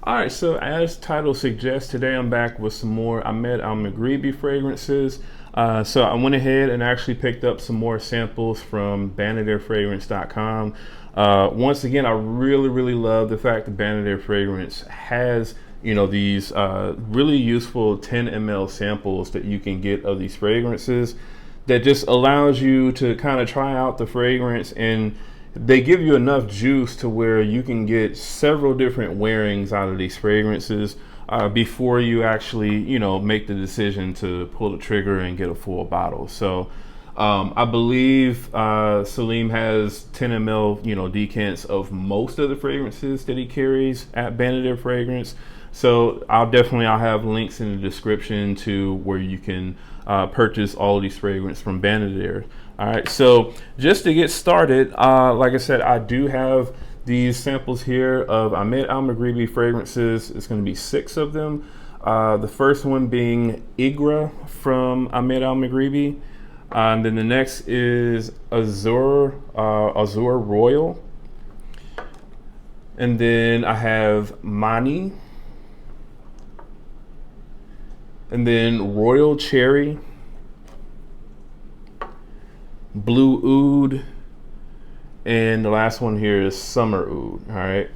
All right, so as title suggests, today I'm back with some more Ahmed Al Maghribi fragrances. So I went ahead and actually picked up some more samples from BannedAirFragrance.com. Once again, I really love the fact that Banned Air Fragrance has these really useful 10 ml samples that you can get of these fragrances that just allows you to kind of try out the fragrance, and they give you enough juice to where you can get several different wearings out of these fragrances before you actually make the decision to pull the trigger and get a full bottle. So I believe Salim has 10 ml decants of most of the fragrances that he carries at Banned Air Fragrance. So I'll have links in the description to where you can purchase all of these fragrances from Banned Air. All right, so just to get started, like I said, I do have these samples here of Ahmed Al Maghribi fragrances. It's going to be 6 of them. The first one being Ighraa from Ahmed Al Maghribi. And then the next is Azure Royal. And then I have Mani. And then Royal Cherry. Blu Oud, and the last one here is Summer Oud. All right,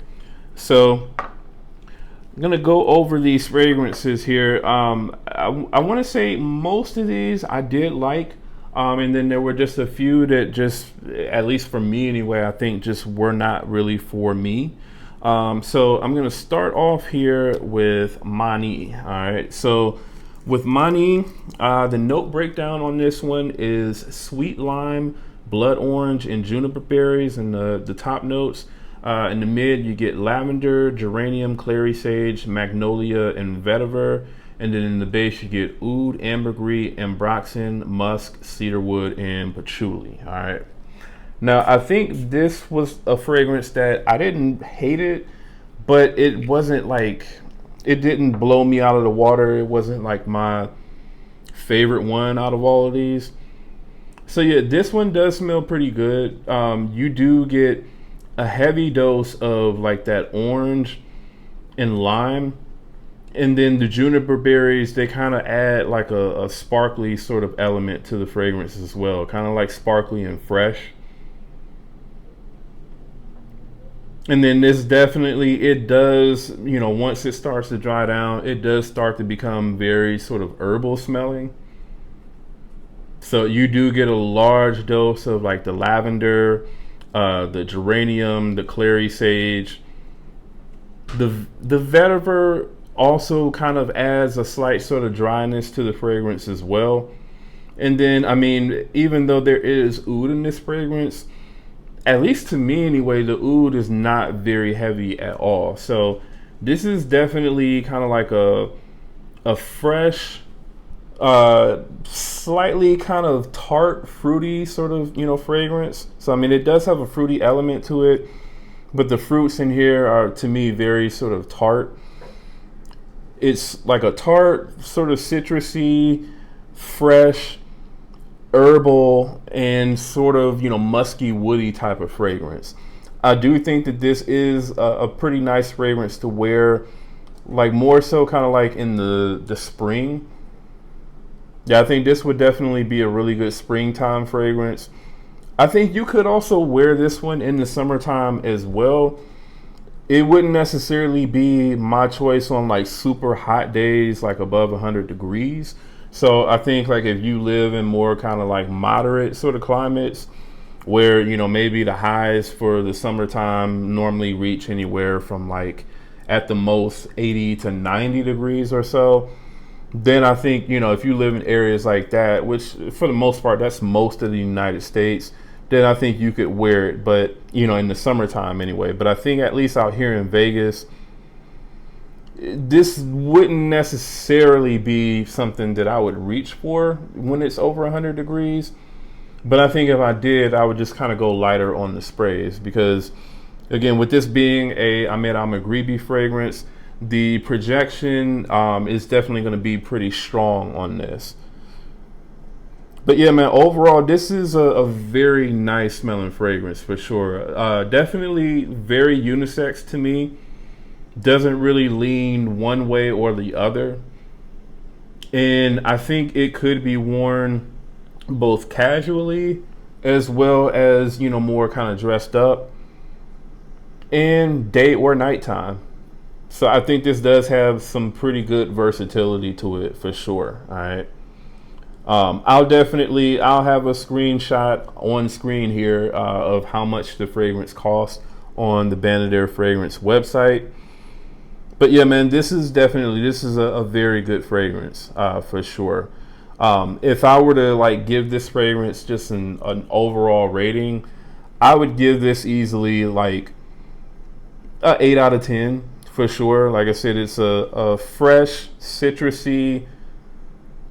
so I'm gonna go over these fragrances here. I want to say most of these I did like, and then there were just a few that just, at least for me anyway, I think just were not really for me. So I'm gonna start off here with Mani. All right, so with Mani, the note breakdown on this one is sweet lime, blood orange, and juniper berries in the top notes. In the mid, you get lavender, geranium, clary sage, magnolia, and vetiver. And then in the base, you get oud, ambergris, ambroxan, musk, cedarwood, and patchouli. All right. Now, I think this was a fragrance that I didn't hate it, but it wasn't like, it didn't blow me out of the water. It wasn't like my favorite one out of all of these. So yeah, this one does smell pretty good. You do get a heavy dose of like that orange and lime. And then the juniper berries, they kind of add like a sparkly sort of element to the fragrance as well. Kind of like sparkly and fresh. And then this definitely, it does, once it starts to dry down, it does start to become very sort of herbal smelling. So you do get a large dose of like the lavender, the geranium, the clary sage. The vetiver also kind of adds a slight sort of dryness to the fragrance as well. And then, I mean, even though there is oud in this fragrance, at least to me anyway, the oud is not very heavy at all. So this is definitely kind of like a fresh, slightly kind of tart, fruity sort of, fragrance. So I mean, it does have a fruity element to it, but the fruits in here are, to me, very sort of tart. It's like a tart, sort of citrusy, fresh, herbal, and sort of musky, woody type of fragrance. I do think that this is a pretty nice fragrance to wear, like more so kind of like in the spring. Yeah, I think this would definitely be a really good springtime fragrance. I think you could also wear this one in the summertime as well. It wouldn't necessarily be my choice on like super hot days, like above 100 degrees. So I think like if you live in more kind of like moderate sort of climates where, maybe the highs for the summertime normally reach anywhere from like at the most 80 to 90 degrees or so, then I think, if you live in areas like that, which for the most part, that's most of the United States, then I think you could wear it, but, in the summertime anyway. But I think at least out here in Vegas, this wouldn't necessarily be something that I would reach for when it's over 100 degrees. But I think if I did, I would just kind of go lighter on the sprays because, again, with this being a Ahmed Al Maghribi fragrance, the projection is definitely going to be pretty strong on this. But yeah, man, overall, this is a very nice smelling fragrance for sure. Definitely very unisex to me. Doesn't really lean one way or the other. And I think it could be worn both casually as well as, more kind of dressed up, and day or nighttime. So I think this does have some pretty good versatility to it for sure. All right. I'll have a screenshot on screen here of how much the fragrance costs on the Banadair Fragrance website. But yeah, man, this is a very good fragrance for sure. If I were to like give this fragrance just an overall rating, I would give this easily like a 8 out of 10 for sure. Like I said, it's a fresh, citrusy,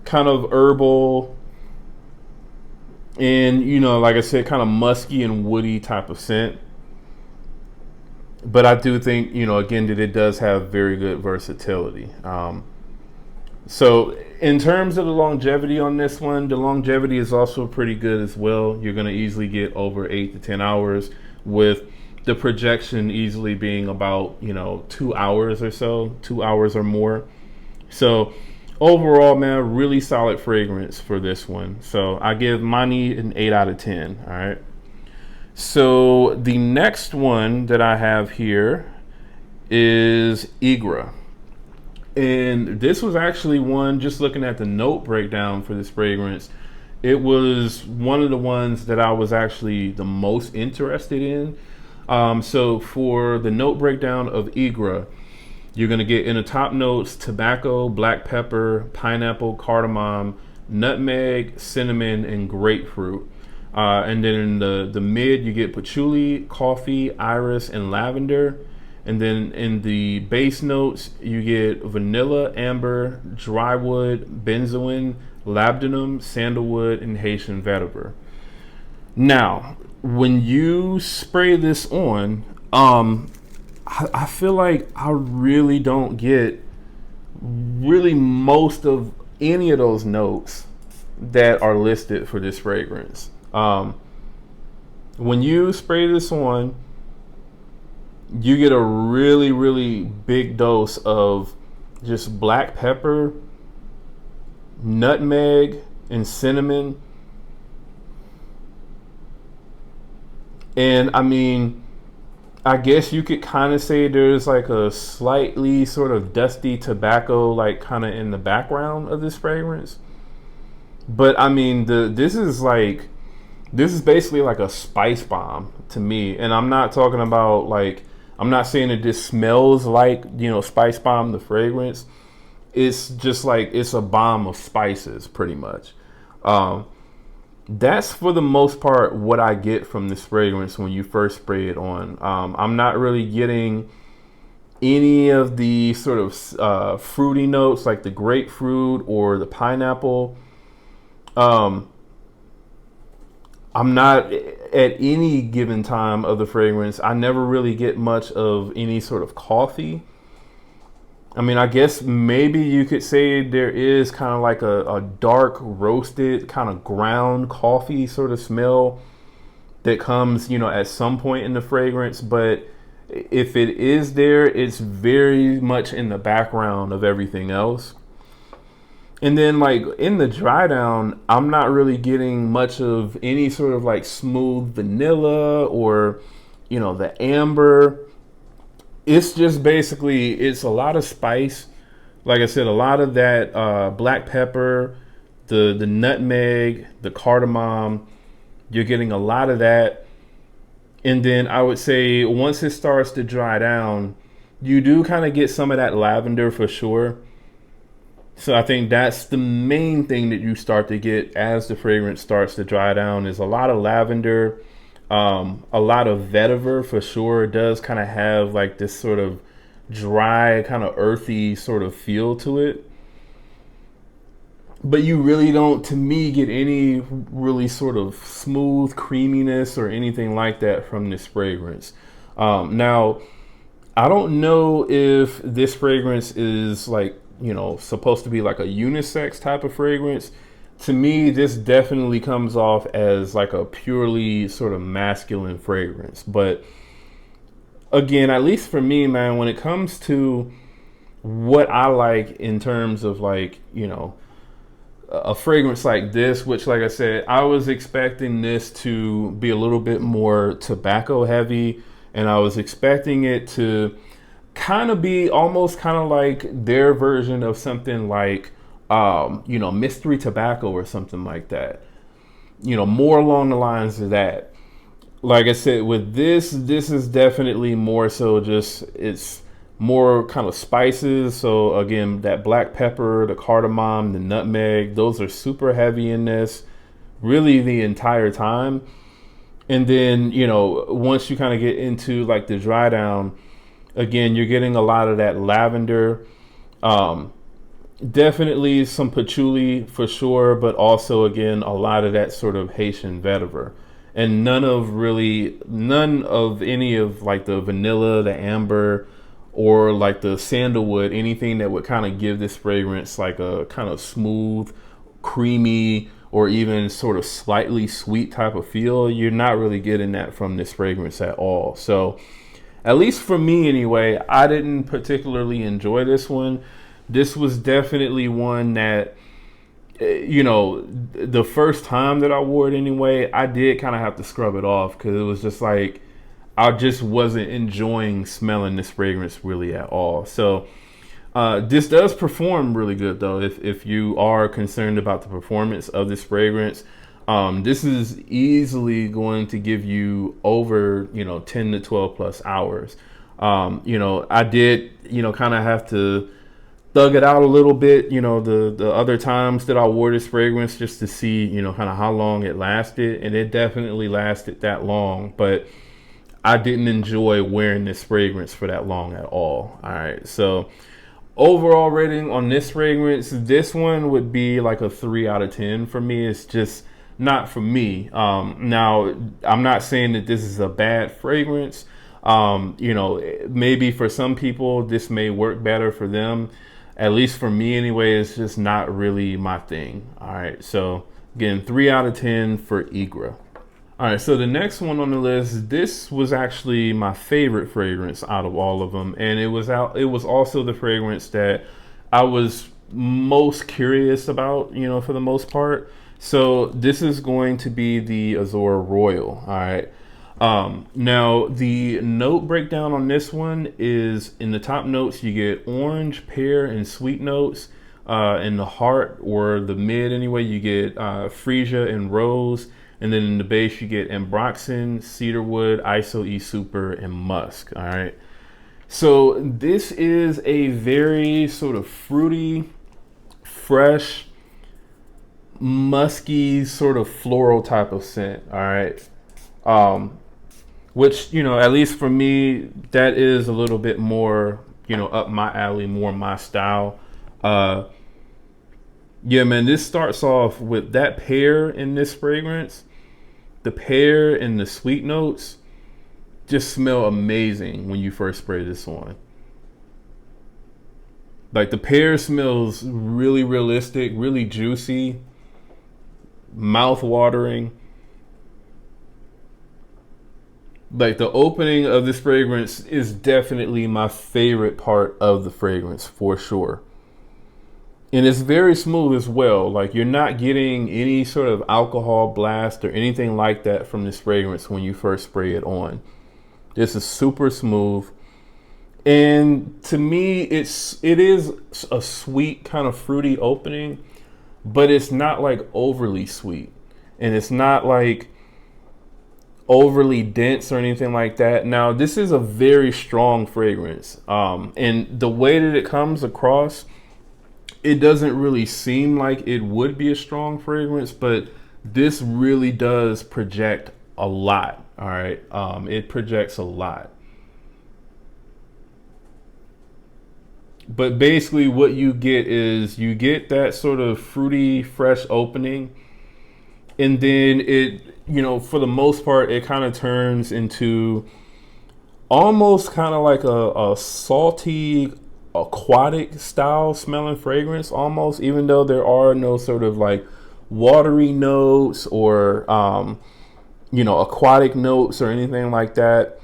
kind of herbal, and like I said, kind of musky and woody type of scent. But I do think, again, that it does have very good versatility. So in terms of the longevity on this one, the longevity is also pretty good as well. You're going to easily get over 8 to 10 hours, with the projection easily being about, 2 hours or so, 2 hours or more. So overall, man, really solid fragrance for this one. So I give mine an 8 out of 10. All right. So the next one that I have here is Ighraa. And this was actually one, just looking at the note breakdown for this fragrance, it was one of the ones that I was actually the most interested in. So for the note breakdown of Ighraa, you're going to get in the top notes tobacco, black pepper, pineapple, cardamom, nutmeg, cinnamon, and grapefruit. And then in the mid, you get patchouli, coffee, iris, and lavender. And then in the base notes, you get vanilla, amber, drywood, benzoin, labdanum, sandalwood, and Haitian vetiver. Now, when you spray this on, I feel like I really don't get really most of any of those notes that are listed for this fragrance. When you spray this on, you get a really, really big dose of just black pepper, nutmeg, and cinnamon. And I mean, I guess you could kind of say there's like a slightly sort of dusty tobacco, like kind of in the background of this fragrance. But I mean, this is basically like a spice bomb to me. And I'm not talking about like, I'm not saying that this smells like, spice bomb, the fragrance. It's just like, it's a bomb of spices pretty much. That's for the most part what I get from this fragrance when you first spray it on. I'm not really getting any of the sort of fruity notes like the grapefruit or the pineapple. I'm not at any given time of the fragrance, I never really get much of any sort of coffee. I mean, I guess maybe you could say there is kind of like a dark roasted kind of ground coffee sort of smell that comes, at some point in the fragrance. But if it is there, it's very much in the background of everything else. And then like in the dry down, I'm not really getting much of any sort of like smooth vanilla or, the amber. It's just basically, it's a lot of spice. Like I said, a lot of that black pepper, the nutmeg, the cardamom. You're getting a lot of that. And then I would say once it starts to dry down, you do kind of get some of that lavender for sure. So I think that's the main thing that you start to get as the fragrance starts to dry down, is a lot of lavender, a lot of vetiver for sure. It does kind of have like this sort of dry, kind of earthy sort of feel to it. But you really don't, to me, get any really sort of smooth creaminess or anything like that from this fragrance. Now, I don't know if this fragrance is like, supposed to be like a unisex type of fragrance. To me, this definitely comes off as like a purely sort of masculine fragrance. But again, at least for me, man, when it comes to what I like in terms of like, a fragrance like this, which, like I said, I was expecting this to be a little bit more tobacco heavy, and I was expecting it to kind of be almost kind of like their version of something like, mystery tobacco or something like that. More along the lines of that. Like I said, with this is definitely more so just it's more kind of spices. So again, that black pepper, the cardamom, the nutmeg, those are super heavy in this, really the entire time. And then, once you kind of get into like the dry down, again, you're getting a lot of that lavender. Um, Definitely some patchouli for sure, but also again a lot of that sort of Haitian vetiver, and none of any of like the vanilla, the amber, or like the sandalwood, anything that would kind of give this fragrance like a kind of smooth, creamy, or even sort of slightly sweet type of feel. You're not really getting that from this fragrance at all. So at least for me anyway, I didn't particularly enjoy this one. This was definitely one that, the first time that I wore it anyway, I did kind of have to scrub it off because it was just like, I just wasn't enjoying smelling this fragrance really at all. So this does perform really good though. If you are concerned about the performance of this fragrance, this is easily going to give you over, 10 to 12 plus hours. I did, kind of have to thug it out a little bit, the other times that I wore this fragrance just to see, kind of how long it lasted. And it definitely lasted that long, but I didn't enjoy wearing this fragrance for that long at all. All right. So overall rating on this fragrance, this one would be like a 3 out of 10 for me. It's just not for me. Now, I'm not saying that this is a bad fragrance. Maybe for some people, this may work better for them. At least for me anyway, it's just not really my thing. All right. So again, 3 out of 10 for Ighraa. All right, so the next one on the list, this was actually my favorite fragrance out of all of them, and it was also the fragrance that I was most curious about, for the most part. So this is going to be the Azure Royal. All right. Now the note breakdown on this one is in the top notes you get orange, pear, and sweet notes. In the heart or the mid anyway, you get freesia and rose. And then in the base, you get ambroxan, cedarwood, iso e super, and musk. All right. So this is a very sort of fruity, fresh, musky, sort of floral type of scent. All right. Which, at least for me, that is a little bit more, up my alley, more my style. Yeah, man, this starts off with that pear in this fragrance. The pear and the sweet notes just smell amazing when you first spray this on. Like the pear smells really realistic, really juicy, mouth watering. Like the opening of this fragrance is definitely my favorite part of the fragrance for sure. And it's very smooth as well. Like you're not getting any sort of alcohol blast or anything like that from this fragrance when you first spray it on. This is super smooth. And to me, it is a sweet kind of fruity opening, but it's not like overly sweet. And it's not like overly dense or anything like that. Now, this is a very strong fragrance. And the way that it comes across, it doesn't really seem like it would be a strong fragrance, but this really does project a lot. All right. It projects a lot. But basically what you get is you get that sort of fruity, fresh opening. And then it, for the most part, it kind of turns into almost kind of like a salty, aquatic style smelling fragrance almost, even though there are no sort of like watery notes or aquatic notes or anything like that.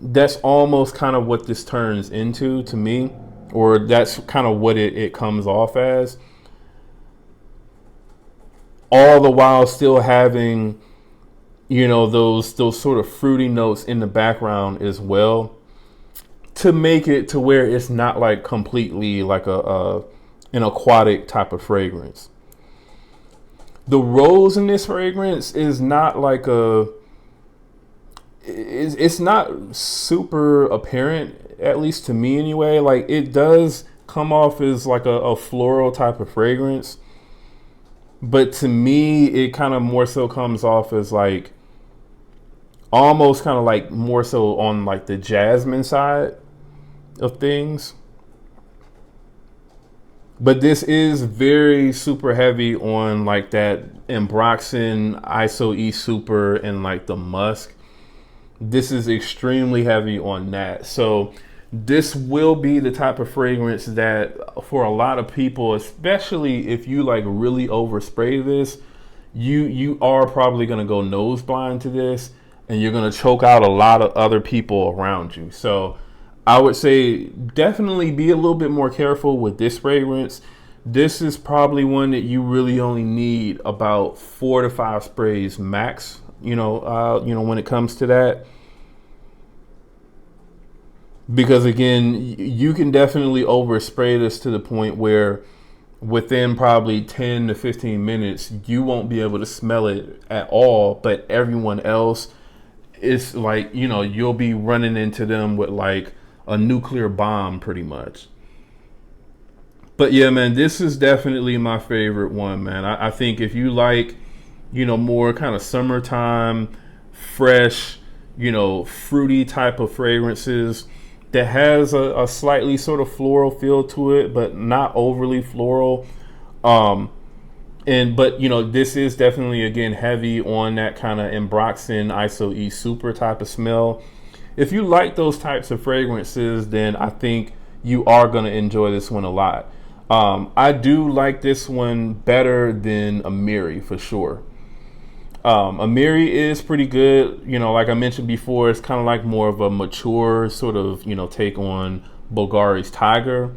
that's almost kind of what this turns into to me, or that's kind of what it comes off as, all the while still having, those sort of fruity notes in the background as well, to make it to where it's not like completely like an aquatic type of fragrance. The rose in this fragrance is not like it's not super apparent, at least to me anyway. Like, it does come off as like a floral type of fragrance, but to me it kind of more so comes off as like almost kind of like more so on like the jasmine side of things. But this is very super heavy on like that Ambroxan, ISO E Super, and like the musk. This is extremely heavy on that. So this will be the type of fragrance that for a lot of people, especially if you like really overspray this, you are probably going to go nose blind to this, and you're going to choke out a lot of other people around you. So I would say definitely be a little bit more careful with this fragrance. This is probably one that you really only need about 4 to 5 sprays max, when it comes to that. Because again, you can definitely overspray this to the point where within probably 10 to 15 minutes, you won't be able to smell it at all, but everyone else, it's like, you'll be running into them with like a nuclear bomb pretty much. But yeah, man, this is definitely my favorite one, man. I think if you like, more kind of summertime, fresh, fruity type of fragrances that has a slightly sort of floral feel to it, but not overly floral. But this is definitely, again, heavy on that kind of Ambroxan, ISO E Super type of smell. If you like those types of fragrances, then I think you are going to enjoy this one a lot. I do like this one better than Amiri for sure. Amiri is pretty good. Like I mentioned before, it's kind of like more of a mature sort of, take on Bulgari's Tiger.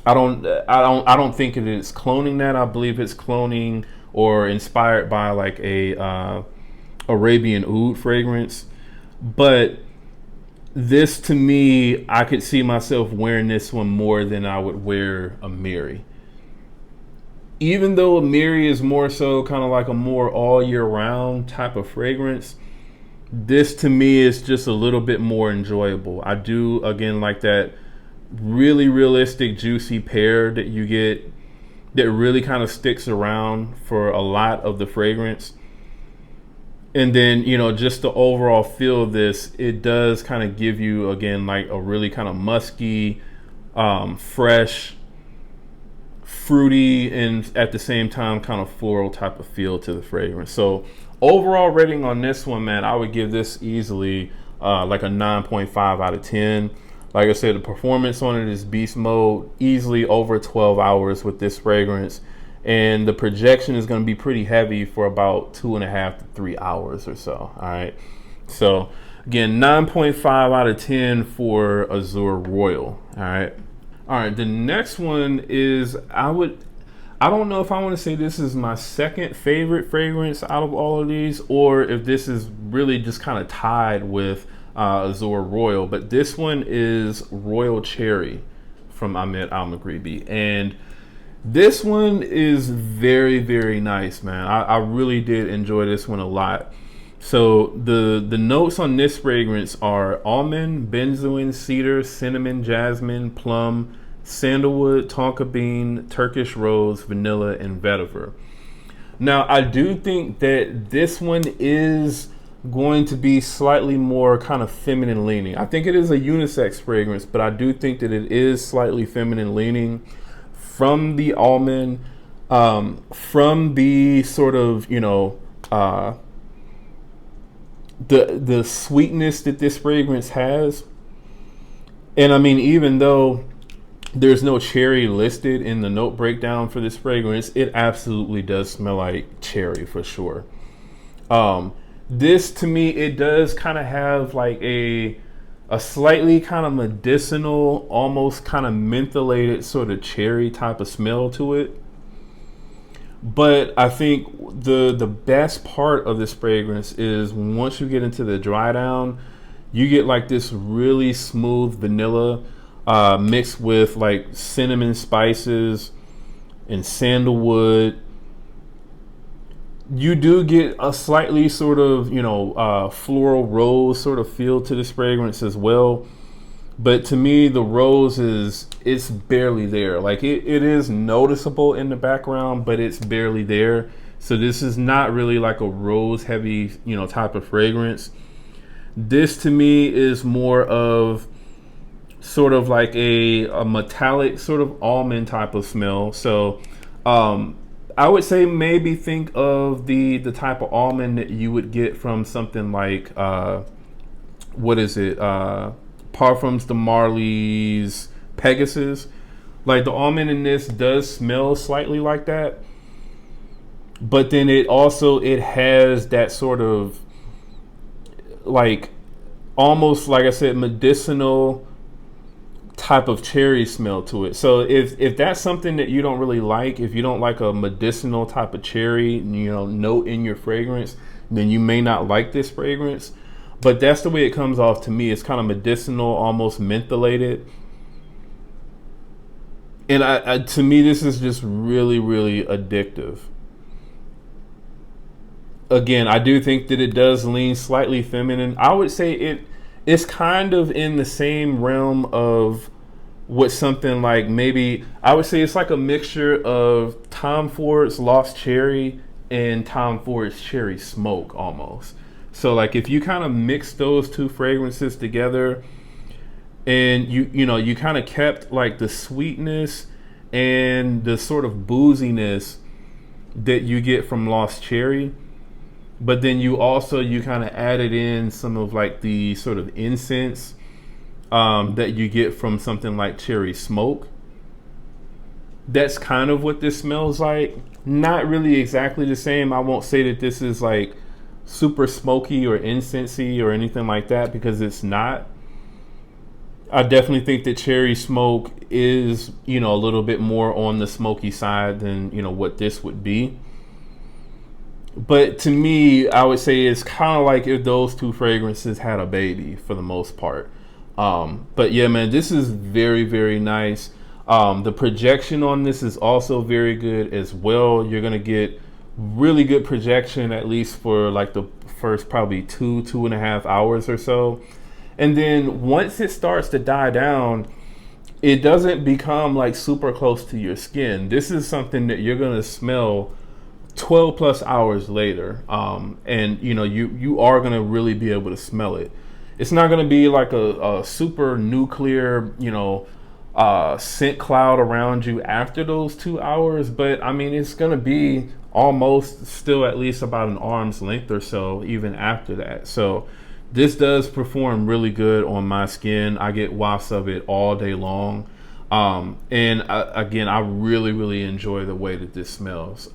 I don't think it is cloning that. I believe it's cloning or inspired by like a Arabian Oud fragrance. But this, to me, I could see myself wearing this one more than I would wear Amiri. Even though Amiri is more so kind of like a more all year round type of fragrance, this to me is just a little bit more enjoyable. I do, again, like that really realistic juicy pear that you get that really kind of sticks around for a lot of the fragrance. And then, just the overall feel of this, it does kind of give you, again, like a really kind of musky, fresh, fruity, and at the same time kind of floral type of feel to the fragrance. So overall rating on this one, man, I would give this easily like a 9.5 out of 10. Like I said, the performance on it is beast mode, easily over 12 hours with this fragrance. And the projection is going to be pretty heavy for about 2.5 to 3 hours or so. All right. So again, 9.5 out of 10 for Azure Royal. All right. All right. The next one is, I don't know if I want to say this is my second favorite fragrance out of all of these, or if this is really just kind of tied with Azure Royal. But this one is Royal Cherry from Ahmed Al Maghribi. And this one is very, very nice, man. I really did enjoy this one a lot. So the notes on this fragrance are almond, benzoin, cedar, cinnamon, jasmine, plum, sandalwood, tonka bean, Turkish rose, vanilla, and vetiver. Now, I do think that this one is going to be slightly more kind of feminine leaning. I think it is a unisex fragrance, but I do think that it is slightly feminine leaning. From the almond, from the sort of, the sweetness that this fragrance has. And I mean, even though there's no cherry listed in the note breakdown for this fragrance, it absolutely does smell like cherry for sure. This, to me, it does kind of have like a a slightly kind of medicinal, almost kind of mentholated sort of cherry type of smell to it. But I think the best part of this fragrance is once you get into the dry down, you get like this really smooth vanilla mixed with like cinnamon spices and sandalwood. You do get a slightly sort of, floral rose sort of feel to this fragrance as well. But to me, the rose it's barely there. Like it is noticeable in the background, but it's barely there. So this is not really like a rose heavy, type of fragrance. This to me is more of sort of like a metallic sort of almond type of smell. So I would say maybe think of the type of almond that you would get from something like what is it? Parfums de Marly's Pegasus. Like the almond in this does smell slightly like that, but then it has that sort of like almost, like I said, medicinal type of cherry smell to it. So if that's something that you don't really like, if you don't like a medicinal type of cherry, note in your fragrance, then you may not like this fragrance. But that's the way it comes off to me. It's kind of medicinal, almost mentholated. And to me, this is just really, really addictive. Again, I do think that it does lean slightly feminine. I would say it's kind of in the same realm of what something like, maybe I would say it's like a mixture of Tom Ford's Lost Cherry and Tom Ford's Cherry Smoke almost. So like if you kind of mix those two fragrances together and you kind of kept like the sweetness and the sort of booziness that you get from Lost Cherry, but then you kind of added in some of like the sort of incense that you get from something like Cherry Smoke. That's kind of what this smells like. Not really exactly the same. I won't say that this is like super smoky or incensey or anything like that, because it's not. I definitely think that Cherry Smoke is, a little bit more on the smoky side than, what this would be. But to me, I would say it's kind of like if those two fragrances had a baby for the most part. But yeah, man, this is very, very nice. The projection on this is also very good as well. You're going to get really good projection, at least for like the first probably 2.5 hours or so. And then once it starts to die down, it doesn't become like super close to your skin. This is something that you're going to smell 12 plus hours later. And you are going to really be able to smell it. It's not going to be like a super nuclear, scent cloud around you after those 2 hours. But I mean, it's going to be almost still at least about an arm's length or so even after that. So this does perform really good on my skin. I get wafts of it all day long. Again, I really, really enjoy the way that this smells.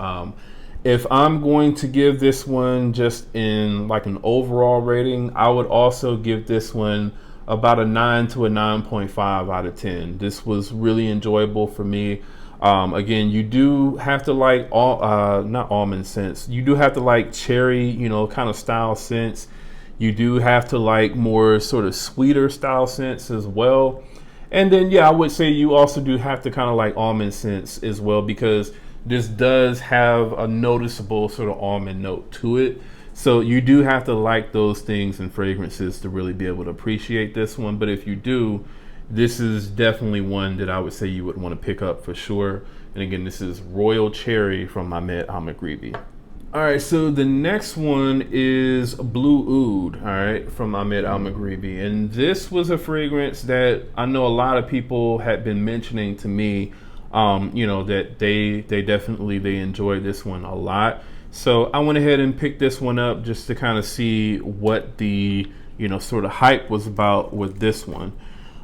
If I'm going to give this one just in like an overall rating, I would also give this one about a 9 to a 9.5 out of 10. This was really enjoyable for me. Again, you do have to like not almond scents. You do have to like cherry, kind of style scents. You do have to like more sort of sweeter style scents as well. And then, yeah, I would say you also do have to kind of like almond scents as well, because this does have a noticeable sort of almond note to it. So you do have to like those things and fragrances to really be able to appreciate this one. But if you do, this is definitely one that I would say you would want to pick up for sure. And again, this is Royal Cherry from Ahmed Al Maghribi. All right, so the next one is Blu Oud, all right, from Ahmed Al Maghribi. And this was a fragrance that I know a lot of people had been mentioning to me, that they definitely enjoyed this one a lot. So I went ahead and picked this one up just to kind of see what the, sort of hype was about with this one.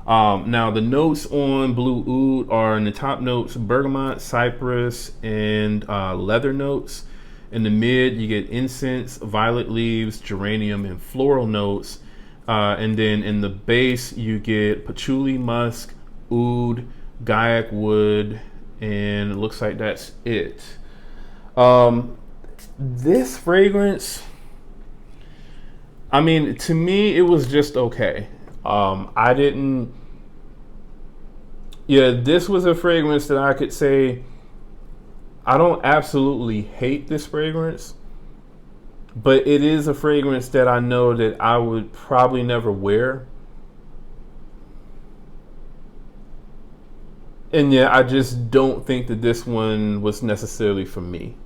Now the notes on Blu Oud are, in the top notes, bergamot, cypress, and leather notes. In the mid, you get incense, violet leaves, geranium, and floral notes. And then in the base, you get patchouli, musk, oud, gaiac wood, and it looks like that's it. This fragrance, I mean, to me, it was just okay. I didn't, yeah, this was a fragrance that I could say, I don't absolutely hate this fragrance, but it is a fragrance that I know that I would probably never wear. And yeah, I just don't think that this one was necessarily for me,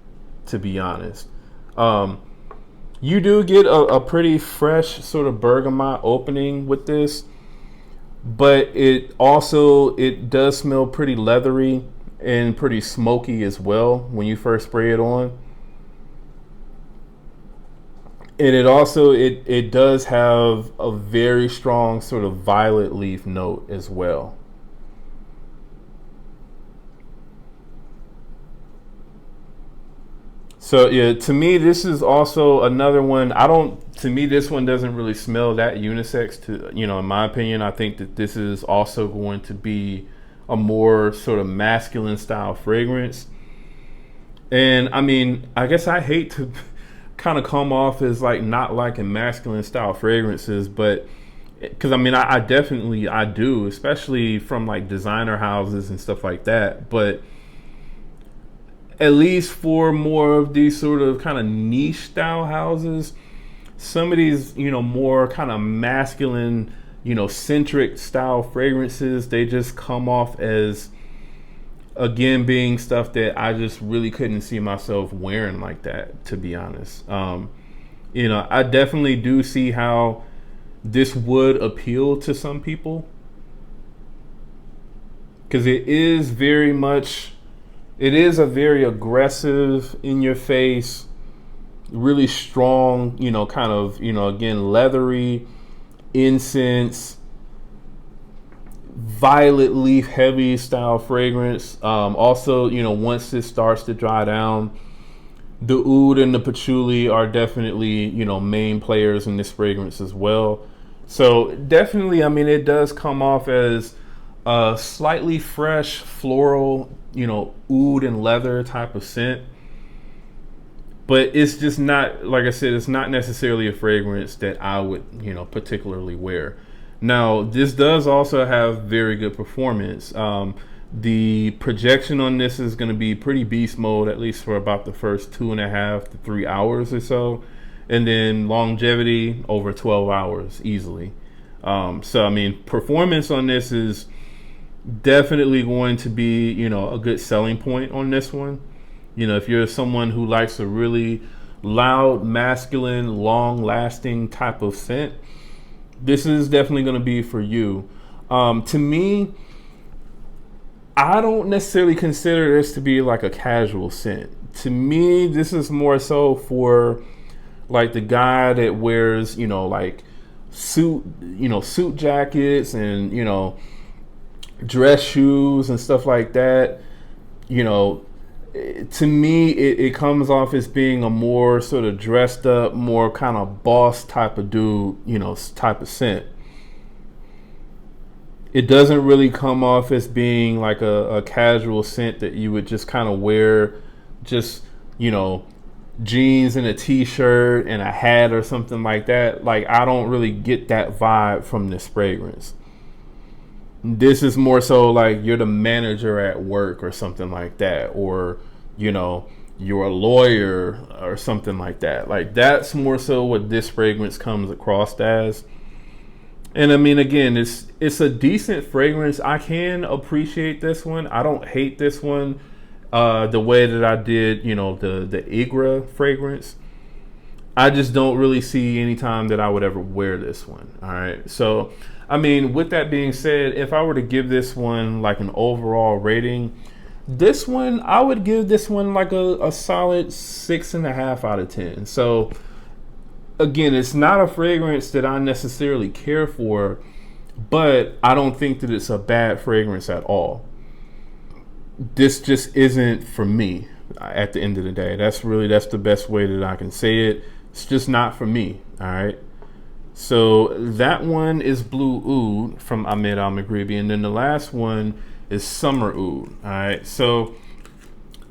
to be honest. You do get a pretty fresh sort of bergamot opening with this, but it does smell pretty leathery and pretty smoky as well when you first spray it on. And it does have a very strong sort of violet leaf note as well. So yeah, to me this is also another one. To me this one doesn't really smell that unisex to, in my opinion. I think that this is also going to be a more sort of masculine style fragrance. And I mean, I guess I hate to kind of come off as like not liking masculine style fragrances, but because I mean I definitely I do, especially from like designer houses and stuff like that. But at least for more of these sort of kind of niche style houses, some of these, more kind of masculine, centric style fragrances, they just come off as, again, being stuff that I just really couldn't see myself wearing like that, to be honest. I definitely do see how this would appeal to some people, because it is a very aggressive, in your face, really strong, kind of, again, leathery, incense, violet leaf heavy style fragrance. Also, once this starts to dry down, the oud and the patchouli are definitely, main players in this fragrance as well. So definitely, I mean, it does come off as a slightly fresh floral, oud and leather type of scent. But it's just not, like I said, it's not necessarily a fragrance that I would, particularly wear. Now, this does also have very good performance. The projection on this is going to be pretty beast mode, at least for about the first 2.5 to 3 hours or so. And then longevity over 12 hours easily. So, I mean, performance on this is definitely going to be, a good selling point on this one. If you're someone who likes a really loud, masculine, long-lasting type of scent, this is definitely going to be for you. To me, I don't necessarily consider this to be like a casual scent. To me, this is more so for like the guy that wears, like suit jackets and, dress shoes and stuff like that. To me, it comes off as being a more sort of dressed up, more kind of boss type of dude, type of scent. It doesn't really come off as being like a casual scent that you would just kind of wear, just, jeans and a t-shirt and a hat or something like that. Like, I don't really get that vibe from this fragrance. This is more so like you're the manager at work or something like that, or you're a lawyer or something like that. Like, that's more so what this fragrance comes across as. And I mean, again, it's a decent fragrance. I can appreciate this one. I don't hate this one the way that I did, the Ighraa fragrance. I just don't really see any time that I would ever wear this one. All right. So, I mean, with that being said, if I were to give this one like an overall rating, this one, I would give this one like a solid 6.5 out of 10. So, again, it's not a fragrance that I necessarily care for, but I don't think that it's a bad fragrance at all. This just isn't for me at the end of the day. That's the best way that I can say it. It's just not for me. All right. So that one is Blu Oud from Ahmed Al Maghribi, and then the last one is Summer Oud. All right, so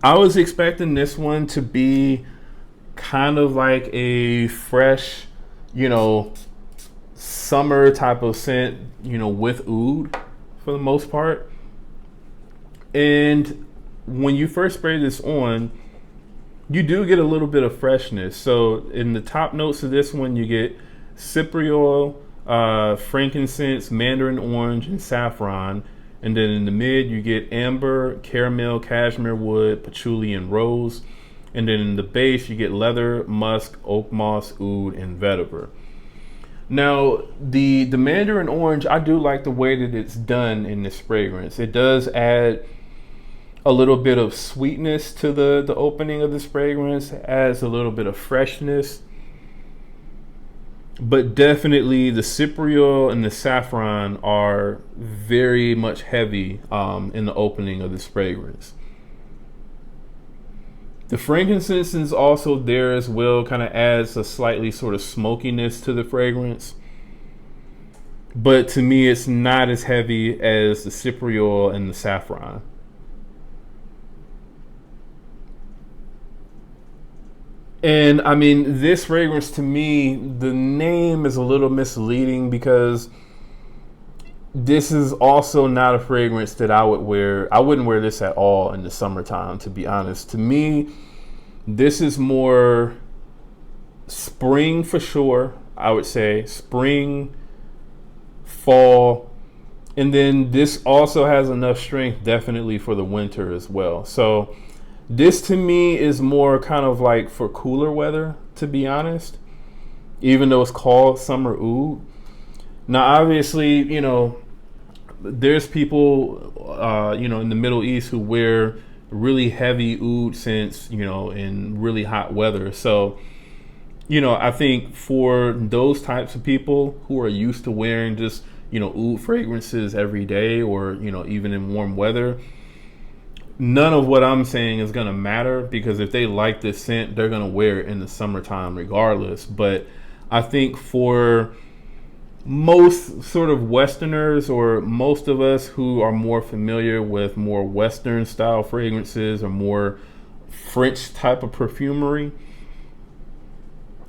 I was expecting this one to be kind of like a fresh, you know, summer type of scent, you know, with oud for the most part. And when you first spray this on, you do get a little bit of freshness. So in the top notes of this one, you get cypriol, frankincense, mandarin orange, and saffron. And then in the mid, you get amber, caramel, cashmere wood, patchouli, and rose. And then in the base, you get leather, musk, oak moss, oud, and vetiver. Now, the mandarin orange, I do like the way that it's done in this fragrance. It does add a little bit of sweetness to the opening of this fragrance, adds a little bit of freshness. But definitely the cypriol and the saffron are very much heavy in the opening of this fragrance. The frankincense is also there as well, kind of adds a slightly sort of smokiness to the fragrance. But to me, it's not as heavy as the cypriol and the saffron. And I mean, this fragrance, to me, the name is a little misleading because this is also not a fragrance that I would wear. I wouldn't wear this at all in the summertime, to be honest. To me, this is more spring for sure. I would say spring, fall, and then this also has enough strength definitely for the winter as well. So this to me is more kind of like for cooler weather, to be honest, even though it's called Summer Oud. Now, obviously, you know, there's people, you know, in the Middle East who wear really heavy oud scents, you know, in really hot weather. So, you know, I think for those types of people who are used to wearing just, you know, oud fragrances every day or, you know, even in warm weather, none of what I'm saying is going to matter because if they like this scent, they're going to wear it in the summertime regardless. But I think for most sort of Westerners or most of us who are more familiar with more Western style fragrances or more French type of perfumery,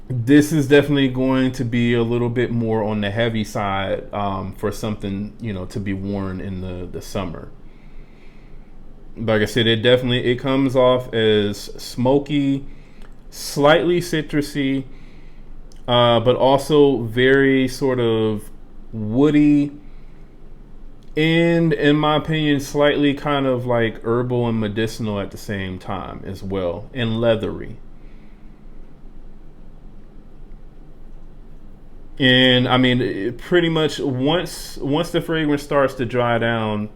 this is definitely going to be a little bit more on the heavy side for something, you know, to be worn in the summer. Like I said, it comes off as smoky, slightly citrusy, but also very sort of woody, and in my opinion, slightly kind of like herbal and medicinal at the same time as well, and leathery. And I mean, pretty much once the fragrance starts to dry down,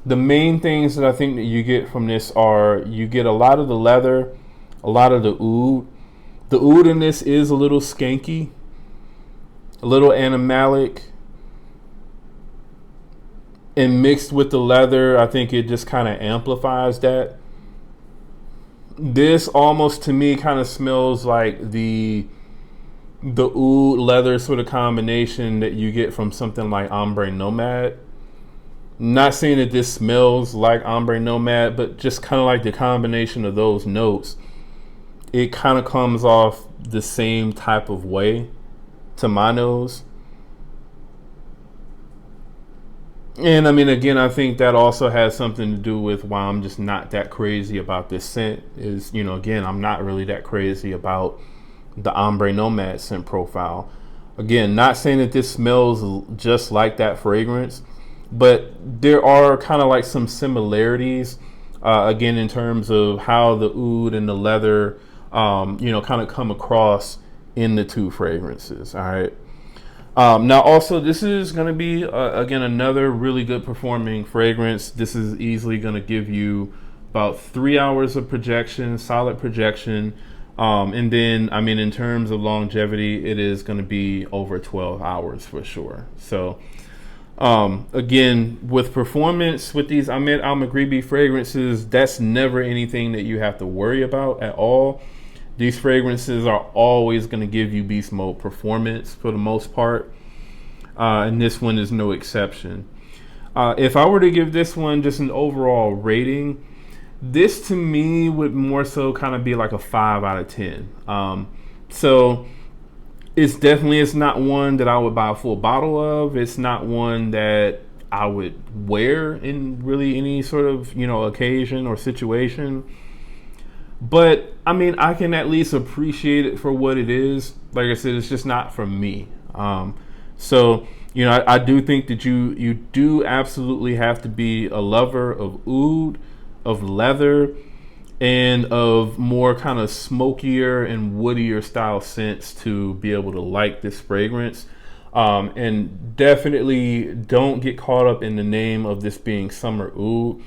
the main things that I think that you get from this are you get a lot of the leather, a lot of the oud. The oud in this is a little skanky, a little animalic, and mixed with the leather, I think it just kind of amplifies that. This almost to me kind of smells like the oud leather sort of combination that you get from something like Ombre Nomad. Not saying that this smells like Ombre Nomad, but just kind of like the combination of those notes, it kind of comes off the same type of way to my nose. And I mean, again, I think that also has something to do with why I'm just not that crazy about this scent is, you know, again, I'm not really that crazy about the Ombre Nomad scent profile. Again, not saying that this smells just like that fragrance, but there are kind of like some similarities, again, in terms of how the oud and the leather, you know, kind of come across in the two fragrances. All right. Now, also, this is going to be, again, another really good performing fragrance. This is easily going to give you about 3 hours of projection, solid projection. And then, I mean, in terms of longevity, it is going to be over 12 hours for sure. So, again, with performance, with these Ahmed Al Maghribi fragrances, that's never anything that you have to worry about at all. These fragrances are always going to give you beast mode performance for the most part, and this one is no exception. If I were to give this one just an overall rating, this to me would more so kind of be like a 5 out of 10. So it's not one that I would buy a full bottle of. It's not one that I would wear in really any sort of, occasion or situation. But I mean, I can at least appreciate it for what it is. Like I said, it's just not for me. So I do think that you do absolutely have to be a lover of oud, of leather, and of more kind of smokier and woodier style scents to be able to like this fragrance. And definitely don't get caught up in the name of this being summer oud.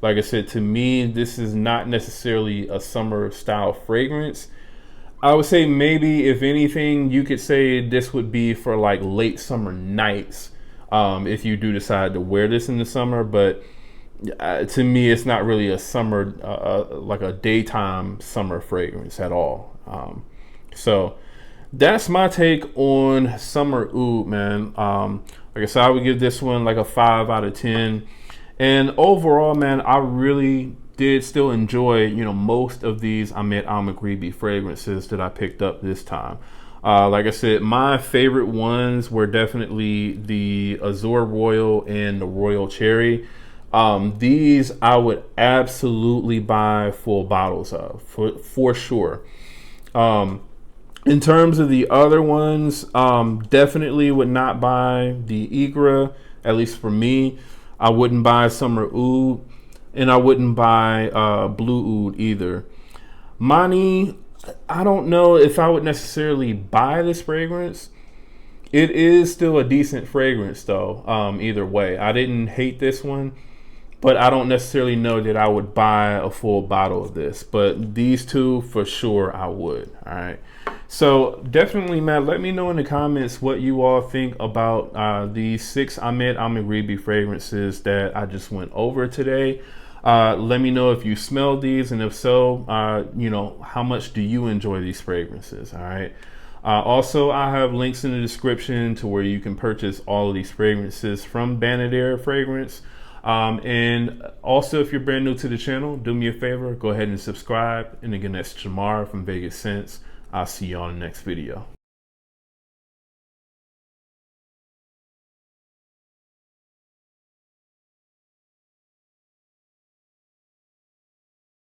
Like I said, to me, this is not necessarily a summer style fragrance. I would say maybe, if anything, you could say this would be for like late summer nights, if you do decide to wear this in the summer. But to me, it's not really a summer, like a daytime summer fragrance at all. So that's my take on summer oud, man. Like I said, I would give this one like a 5 out of 10. And overall, man, I really did still enjoy, most of these Ahmed Al Maghribi fragrances that I picked up this time. Like I said, my favorite ones were definitely the Azure Royal and the Royal Cherry. These I would absolutely buy full bottles of, for sure. In terms of the other ones, definitely would not buy the Ighraa, at least for me. I wouldn't buy Summer Oud, and I wouldn't buy Blu Oud either. Mani, I don't know if I would necessarily buy this fragrance. It is still a decent fragrance though, either way. I didn't hate this one, but I don't necessarily know that I would buy a full bottle of this. But these two, for sure, I would. All right. So definitely, Matt, let me know in the comments what you all think about these 6 Ahmed Al Maghribi fragrances that I just went over today. Let me know if you smelled these, and if so, how much do you enjoy these fragrances? All right. Also, I have links in the description to where you can purchase all of these fragrances from Banadere Fragrance. And also, if you're brand new to the channel, do me a favor, go ahead and subscribe. And again, that's Jamar from Vegas Scents. I'll see you on the next video.